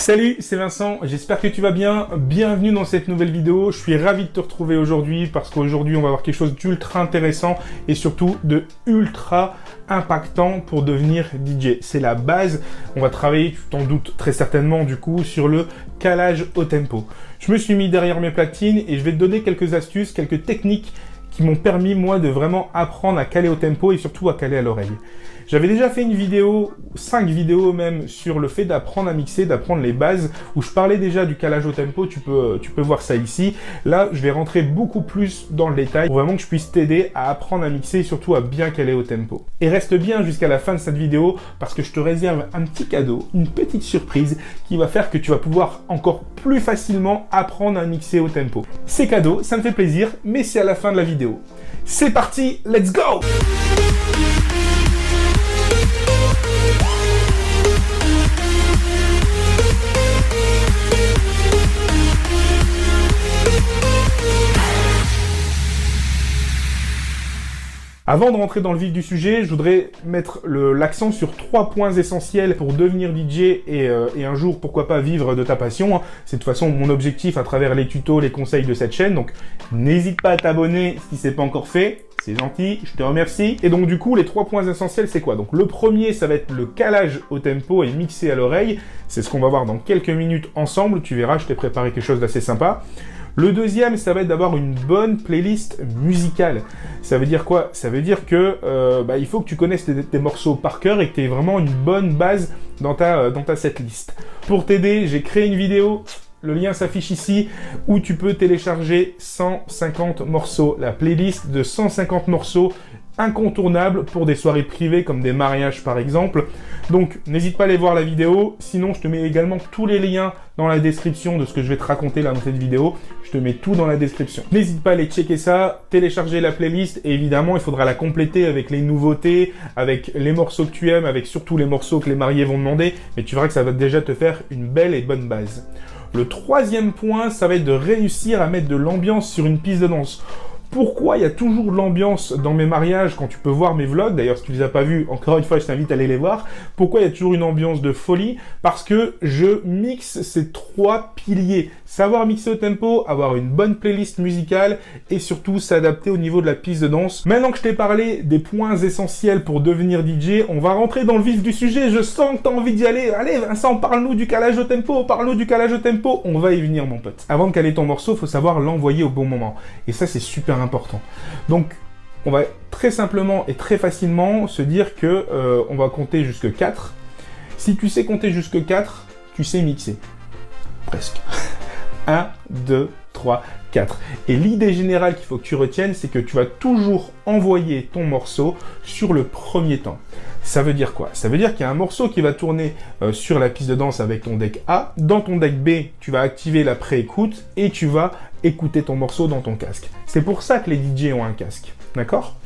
Salut, c'est Vincent, j'espère que tu vas bien. Bienvenue dans cette nouvelle vidéo. Je suis ravi de te retrouver aujourd'hui parce qu'aujourd'hui on va voir quelque chose d'ultra intéressant et surtout de ultra impactant pour devenir DJ. C'est la base. On va travailler, tu t'en doutes très certainement du coup, sur le calage au tempo. Je me suis mis derrière mes platines et je vais te donner quelques astuces, quelques techniques qui m'ont permis moi de vraiment apprendre à caler au tempo et surtout à caler à l'oreille. J'avais déjà fait une vidéo, 5 vidéos même, sur le fait d'apprendre à mixer, d'apprendre les bases, où je parlais déjà du calage au tempo, tu peux voir ça ici. Là, je vais rentrer beaucoup plus dans le détail, pour vraiment que je puisse t'aider à apprendre à mixer et surtout à bien caler au tempo. Et reste bien jusqu'à la fin de cette vidéo, parce que je te réserve un petit cadeau, une petite surprise, qui va faire que tu vas pouvoir encore plus facilement apprendre à mixer au tempo. C'est cadeau, ça me fait plaisir, mais c'est à la fin de la vidéo. C'est parti, let's go! Avant de rentrer dans le vif du sujet, je voudrais mettre l'accent sur 3 points essentiels pour devenir DJ et un jour, pourquoi pas, vivre de ta passion. C'est de toute façon mon objectif à travers les tutos, les conseils de cette chaîne. Donc, n'hésite pas à t'abonner si c'est pas encore fait. C'est gentil, je te remercie. Et donc, du coup, les 3 points essentiels, c'est quoi? Donc, le premier, ça va être le calage au tempo et mixer à l'oreille. C'est ce qu'on va voir dans quelques minutes ensemble. Tu verras, je t'ai préparé quelque chose d'assez sympa. Le deuxième, ça va être d'avoir une bonne playlist musicale. Ça veut dire quoi? Ça veut dire que il faut que tu connaisses tes morceaux par cœur et que tu aies vraiment une bonne base dans ta setlist. Pour t'aider, j'ai créé une vidéo, le lien s'affiche ici, où tu peux télécharger 150 morceaux. La playlist de 150 morceaux incontournables pour des soirées privées comme des mariages par exemple. Donc n'hésite pas à aller voir la vidéo, sinon je te mets également tous les liens dans la description de ce que je vais te raconter là dans cette vidéo. Je te mets tout dans la description. N'hésite pas à aller checker ça, télécharger la playlist et évidemment il faudra la compléter avec les nouveautés, avec les morceaux que tu aimes, avec surtout les morceaux que les mariés vont demander, mais tu verras que ça va déjà te faire une belle et bonne base. Le troisième point, ça va être de réussir à mettre de l'ambiance sur une piste de danse. Pourquoi il y a toujours de l'ambiance dans mes mariages quand tu peux voir mes vlogs? D'ailleurs, si tu les as pas vus, encore une fois, je t'invite à aller les voir. Pourquoi il y a toujours une ambiance de folie? Parce que je mixe ces 3 piliers. Savoir mixer au tempo, avoir une bonne playlist musicale et surtout s'adapter au niveau de la piste de danse. Maintenant que je t'ai parlé des points essentiels pour devenir DJ, on va rentrer dans le vif du sujet. Je sens que tu as envie d'y aller. Allez, Vincent, parle-nous du calage au tempo, parle-nous du calage au tempo. On va y venir, mon pote. Avant de caler ton morceau, il faut savoir l'envoyer au bon moment. Et ça, c'est super important. Donc, on va très simplement et très facilement se dire que on va compter jusque 4. Si tu sais compter jusque 4, tu sais mixer. Presque. 1, 2, 3, 4. Et l'idée générale qu'il faut que tu retiennes, c'est que tu vas toujours envoyer ton morceau sur le premier temps. Ça veut dire quoi? Ça veut dire qu'il y a un morceau qui va tourner sur la piste de danse avec ton deck A. Dans ton deck B, tu vas activer la pré-écoute et tu vas écouter ton morceau dans ton casque. C'est pour ça que les DJ ont un casque. D'accord?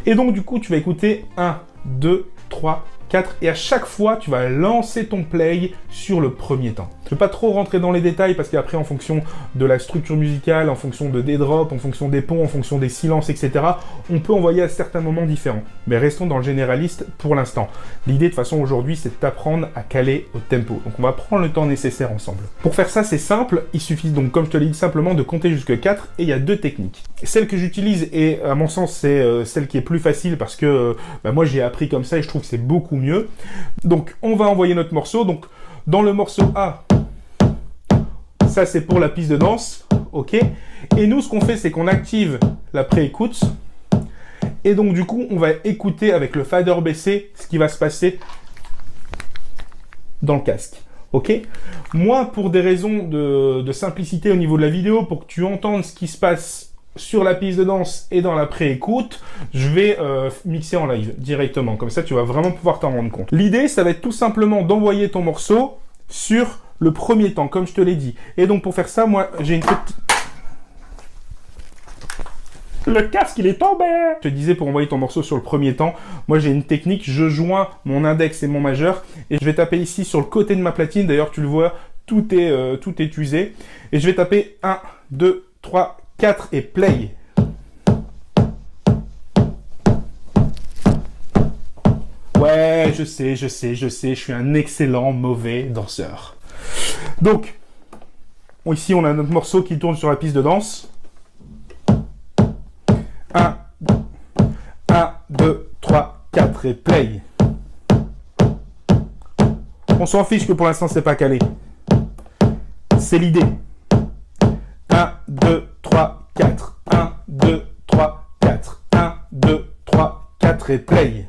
Et donc, du coup, tu vas écouter 1, 2, 3, 4, et à chaque fois, tu vas lancer ton play sur le premier temps. Je ne vais pas trop rentrer dans les détails parce qu'après, en fonction de la structure musicale, en fonction des drops, en fonction des ponts, en fonction des silences, etc., on peut envoyer à certains moments différents. Mais restons dans le généraliste pour l'instant. L'idée, de toute façon, aujourd'hui, c'est d'apprendre à caler au tempo. Donc, on va prendre le temps nécessaire ensemble. Pour faire ça, c'est simple. Il suffit donc, comme je te l'ai dit, simplement de compter jusque 4, et il y a 2 techniques. Celle que j'utilise, et à mon sens, c'est celle qui est plus facile parce que moi, j'ai appris comme ça et je trouve que c'est beaucoup mieux. Donc, on va envoyer notre morceau. Donc, dans le morceau A, ça c'est pour la piste de danse, ok? Et nous, ce qu'on fait, c'est qu'on active la pré-écoute. Et donc, du coup, on va écouter avec le fader baissé ce qui va se passer dans le casque, ok? Moi, pour des raisons de simplicité au niveau de la vidéo, pour que tu entendes ce qui se passe sur la piste de danse et dans la pré-écoute, je vais mixer en live directement. Comme ça, tu vas vraiment pouvoir t'en rendre compte. L'idée, ça va être tout simplement d'envoyer ton morceau sur le premier temps, comme je te l'ai dit. Et donc, pour faire ça, moi, j'ai une petite... Le casque, il est tombé! Je te disais, pour envoyer ton morceau sur le premier temps, moi, j'ai une technique. Je joins mon index et mon majeur. Et je vais taper ici sur le côté de ma platine. D'ailleurs, tu le vois, tout est usé. Et je vais taper 1, 2, 3, 4 et play. Ouais, je sais, je suis un excellent mauvais danseur. Donc, ici, on a notre morceau qui tourne sur la piste de danse. 1, 2, 3, 4 et play. On s'en fiche que pour l'instant, c'est pas calé. C'est l'idée. 1, 2, 3, 4. 1, 2, 3, 4. 1, 2, 3, 4 et play.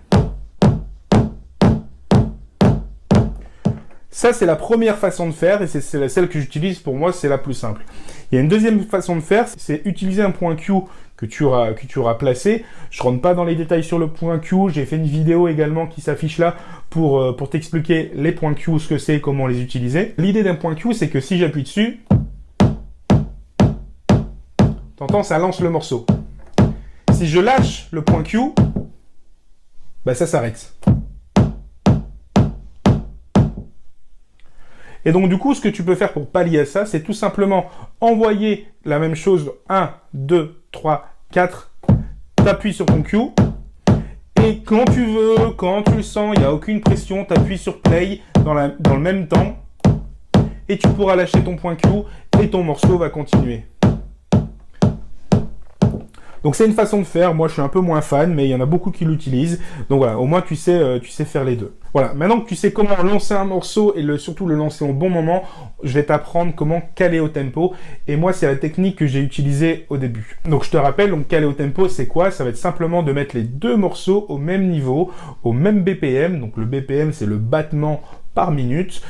Ça, c'est la première façon de faire, et c'est celle que j'utilise. Pour moi, c'est la plus simple. Il y a une deuxième façon de faire, c'est utiliser un point Q que tu auras placé. Je rentre pas dans les détails sur le point Q. J'ai fait une vidéo également qui s'affiche là pour t'expliquer les points Q, ce que c'est, comment les utiliser. L'idée d'un point Q, c'est que si j'appuie dessus, t'entends, ça lance le morceau. Si je lâche le point Q, bah ça s'arrête. Et donc, du coup, ce que tu peux faire pour pallier à ça, c'est tout simplement envoyer la même chose. 1, 2, 3, 4. T'appuies sur ton Q. Et quand tu veux, quand tu le sens, il n'y a aucune pression, t'appuies sur play dans le même temps. Et tu pourras lâcher ton point Q et ton morceau va continuer. Donc c'est une façon de faire, moi je suis un peu moins fan, mais il y en a beaucoup qui l'utilisent. Donc voilà, au moins tu sais faire les deux. Voilà, maintenant que tu sais comment lancer un morceau et surtout le lancer au bon moment, je vais t'apprendre comment caler au tempo. Et moi c'est la technique que j'ai utilisée au début. Donc je te rappelle, donc caler au tempo c'est quoi? Ça va être simplement de mettre les deux morceaux au même niveau, au même BPM. Donc le BPM c'est le battement par minute.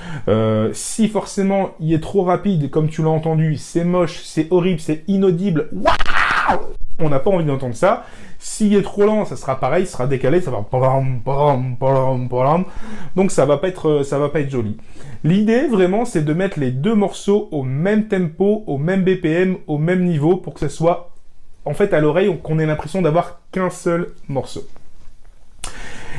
Si forcément il est trop rapide, comme tu l'as entendu, c'est moche, c'est horrible, c'est inaudible. Waouh! On n'a pas envie d'entendre ça. S'il est trop lent, ça sera pareil, ça sera décalé, ça va donc ça va pas être joli. L'idée vraiment, c'est de mettre les deux morceaux au même tempo, au même BPM, au même niveau, pour que ce soit en fait à l'oreille qu'on ait l'impression d'avoir qu'un seul morceau.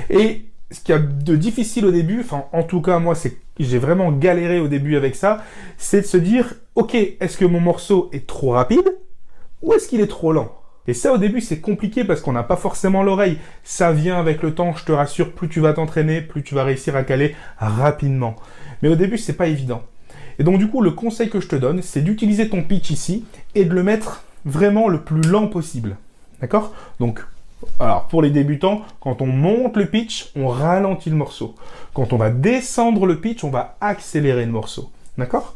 Et ce qu'il y a de difficile au début, enfin en tout cas moi j'ai vraiment galéré au début avec ça, c'est de se dire ok, est-ce que mon morceau est trop rapide ou est-ce qu'il est trop lent? Et ça, au début, c'est compliqué parce qu'on n'a pas forcément l'oreille. Ça vient avec le temps, je te rassure, plus tu vas t'entraîner, plus tu vas réussir à caler rapidement. Mais au début, c'est pas évident. Et donc, du coup, le conseil que je te donne, c'est d'utiliser ton pitch ici et de le mettre vraiment le plus lent possible. D'accord? Donc, alors, pour les débutants, quand on monte le pitch, on ralentit le morceau. Quand on va descendre le pitch, on va accélérer le morceau. D'accord?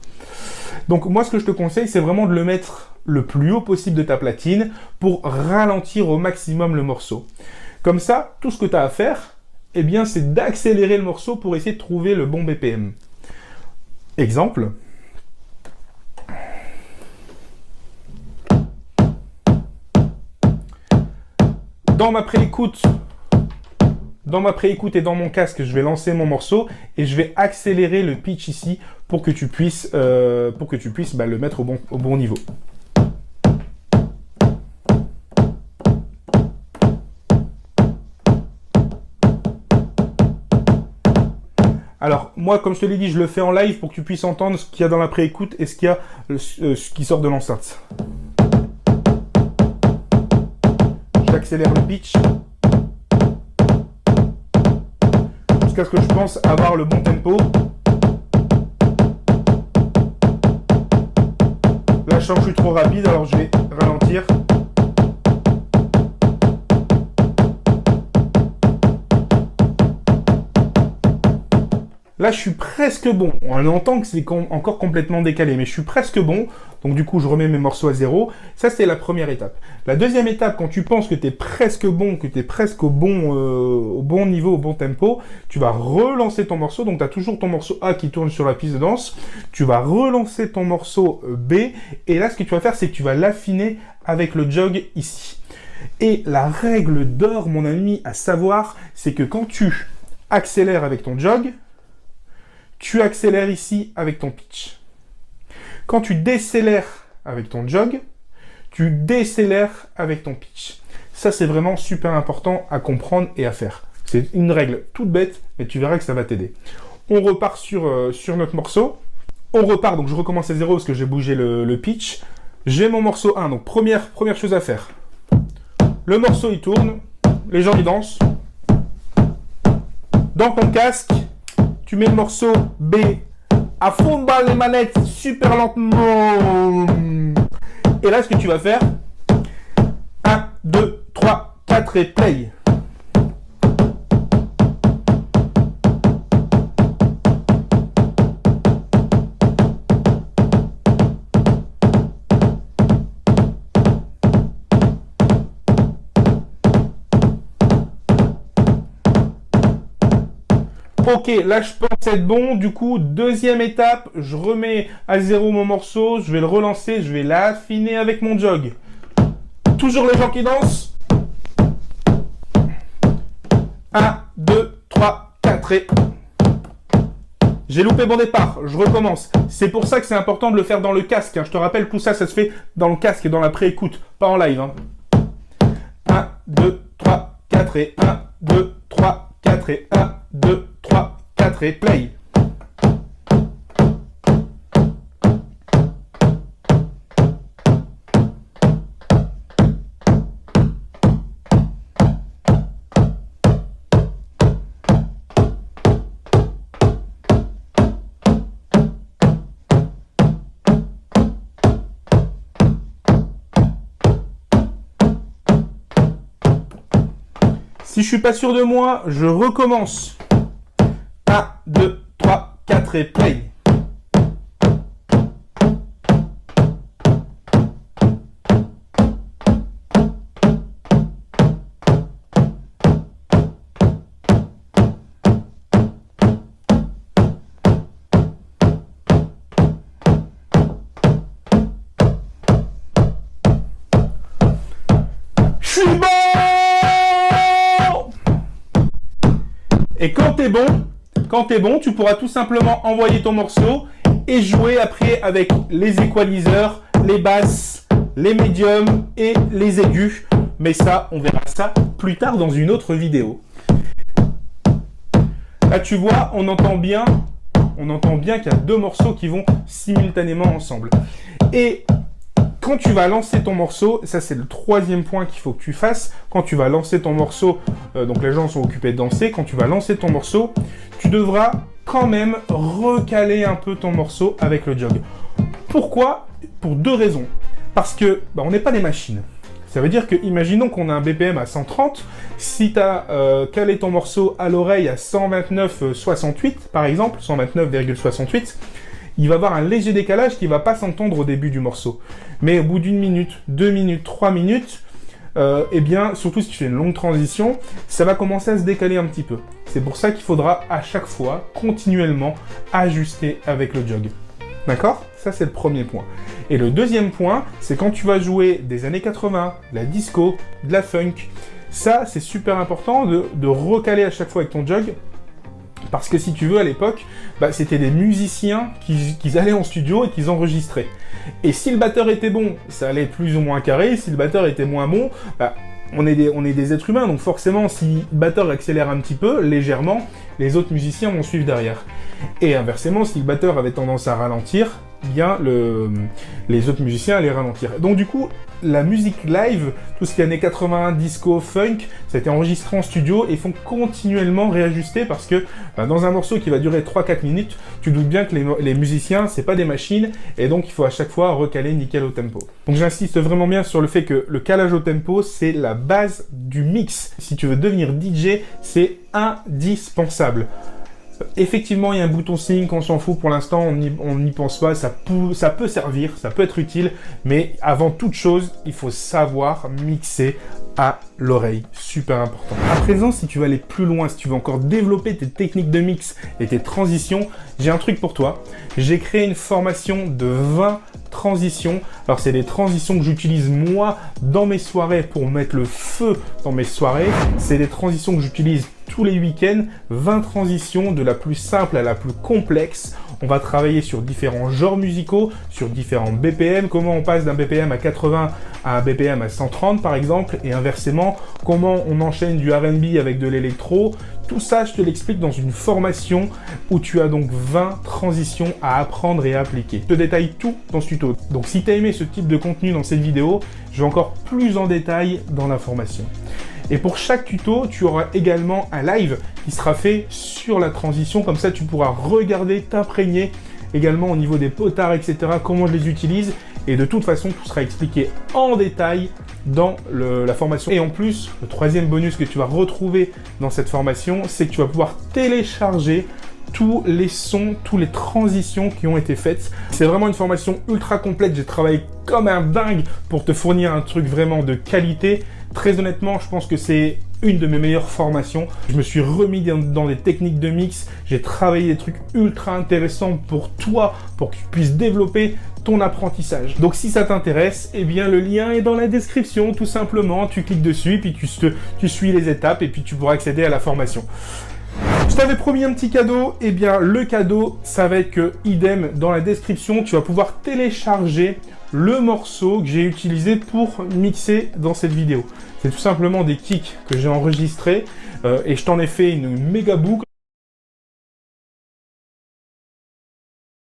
Donc, moi, ce que je te conseille, c'est vraiment de le mettre le plus haut possible de ta platine pour ralentir au maximum le morceau. Comme ça, tout ce que tu as à faire, eh bien, c'est d'accélérer le morceau pour essayer de trouver le bon BPM. Exemple. Dans ma préécoute et dans mon casque, je vais lancer mon morceau et je vais accélérer le pitch ici pour que tu puisses le mettre au bon niveau. Alors, moi, comme je te l'ai dit, je le fais en live pour que tu puisses entendre ce qu'il y a dans la préécoute et ce qu'il y a, ce qui sort de l'enceinte. J'accélère le pitch. Jusqu'à ce que je pense avoir le bon tempo. Là, je sens que je suis trop rapide, alors je vais ralentir. Là, je suis presque bon. On entend que c'est encore complètement décalé, mais je suis presque bon. Donc, du coup, je remets mes morceaux à zéro. Ça, c'est la première étape. La deuxième étape, quand tu penses que tu es presque bon, que tu es presque au bon niveau, au bon tempo, tu vas relancer ton morceau. Donc, tu as toujours ton morceau A qui tourne sur la piste de danse. Tu vas relancer ton morceau B. Et là, ce que tu vas faire, c'est que tu vas l'affiner avec le jog ici. Et la règle d'or, mon ami, à savoir, c'est que quand tu accélères avec ton jog, tu accélères ici avec ton pitch. Quand tu décélères avec ton jog, tu décélères avec ton pitch. Ça, c'est vraiment super important à comprendre et à faire. C'est une règle toute bête, mais tu verras que ça va t'aider. On repart sur notre morceau. On repart, donc je recommence à zéro parce que j'ai bougé le pitch. J'ai mon morceau 1, donc première chose à faire. Le morceau, il tourne, les gens, ils dansent. Dans ton casque, tu mets le morceau B à fond dans les manettes, super lentement. Et là, ce que tu vas faire, 1, 2, 3, 4 et play. Ok, là je pense être bon. Du coup, deuxième étape, je remets à zéro mon morceau, je vais le relancer, je vais l'affiner avec mon jog. Toujours les gens qui dansent. 1, 2, 3, 4 et... J'ai loupé mon départ, je recommence. C'est pour ça que c'est important de le faire dans le casque. Hein. Je te rappelle, tout ça, ça se fait dans le casque et dans la pré-écoute, pas en live. Hein. 1, 2, 3, 4 et 1, 2, 3, 4 et 1, 2, 3, 4 et play. Si je suis pas sûr de moi, je recommence. 1, 2, 3, 4 et play. Je suis bon! Et quand t'es bon, tu pourras tout simplement envoyer ton morceau et jouer après avec les équaliseurs, les basses, les médiums et les aigus. Mais ça, on verra ça plus tard dans une autre vidéo. Là, tu vois, on entend bien qu'il y a deux morceaux qui vont simultanément ensemble. Et quand tu vas lancer ton morceau, ça c'est le troisième point qu'il faut que tu fasses, quand tu vas lancer ton morceau, donc les gens sont occupés de danser, quand tu vas lancer ton morceau, tu devras quand même recaler un peu ton morceau avec le jog. Pourquoi? Pour deux raisons. Parce que on n'est pas des machines. Ça veut dire que, imaginons qu'on a un BPM à 130, si tu as calé ton morceau à l'oreille à 129,68 par exemple, 129,68, il va avoir un léger décalage qui va pas s'entendre au début du morceau. Mais au bout d'une minute, 2 minutes, 3 minutes, eh bien, surtout si tu fais une longue transition, ça va commencer à se décaler un petit peu. C'est pour ça qu'il faudra à chaque fois, continuellement, ajuster avec le jog. D'accord? Ça, c'est le premier point. Et le deuxième point, c'est quand tu vas jouer des années 80, de la disco, de la funk. Ça, c'est super important de recaler à chaque fois avec ton jog. Parce que si tu veux, à l'époque, c'était des musiciens qui allaient en studio et qui enregistraient. Et si le batteur était bon, ça allait plus ou moins carré. Si le batteur était moins bon, on est des êtres humains. Donc forcément, si le batteur accélère un petit peu, légèrement, les autres musiciens vont suivre derrière. Et inversement, si le batteur avait tendance à ralentir, bien les autres musiciens allaient ralentir. Donc du coup, la musique live, tout ce qui est années 80, disco, funk, ça a été enregistré en studio et font continuellement réajuster parce que dans un morceau qui va durer 3-4 minutes, tu doutes bien que les musiciens, c'est pas des machines et donc il faut à chaque fois recaler nickel au tempo. Donc j'insiste vraiment bien sur le fait que le calage au tempo, c'est la base du mix. Si tu veux devenir DJ, c'est indispensable. Effectivement, il y a un bouton sync, on s'en fout pour l'instant, on n'y pense pas, ça peut servir, ça peut être utile, mais avant toute chose, il faut savoir mixer à l'oreille, super important. À présent, si tu veux aller plus loin, si tu veux encore développer tes techniques de mix et tes transitions, j'ai un truc pour toi. J'ai créé une formation de 20 transitions. Alors, c'est des transitions que j'utilise moi dans mes soirées pour mettre le feu dans mes soirées. C'est des transitions que j'utilise tous les week-ends, 20 transitions de la plus simple à la plus complexe. On va travailler sur différents genres musicaux, sur différents BPM, comment on passe d'un BPM à 80 à un BPM à 130 par exemple, et inversement, comment on enchaîne du R&B avec de l'électro. Tout ça, je te l'explique dans une formation où tu as donc 20 transitions à apprendre et à appliquer. Je te détaille tout dans ce tuto. Donc si tu as aimé ce type de contenu dans cette vidéo, je vais encore plus en détail dans la formation. Et pour chaque tuto, tu auras également un live qui sera fait sur la transition. Comme ça, tu pourras regarder, t'imprégner également au niveau des potards, etc., comment je les utilise. Et de toute façon, tout sera expliqué en détail dans la formation. Et en plus, le troisième bonus que tu vas retrouver dans cette formation, c'est que tu vas pouvoir télécharger tous les sons, toutes les transitions qui ont été faites. C'est vraiment une formation ultra complète. J'ai travaillé comme un dingue pour te fournir un truc vraiment de qualité. Très honnêtement, je pense que c'est une de mes meilleures formations. Je me suis remis dans des techniques de mix. J'ai travaillé des trucs ultra intéressants pour toi, pour que tu puisses développer ton apprentissage. Donc si ça t'intéresse, eh bien le lien est dans la description, tout simplement. Tu cliques dessus, puis tu suis les étapes et puis tu pourras accéder à la formation. Je t'avais promis un petit cadeau, et bien le cadeau, ça va être que, idem, dans la description, tu vas pouvoir télécharger le morceau que j'ai utilisé pour mixer dans cette vidéo. C'est tout simplement des kicks que j'ai enregistrés et je t'en ai fait une méga boucle.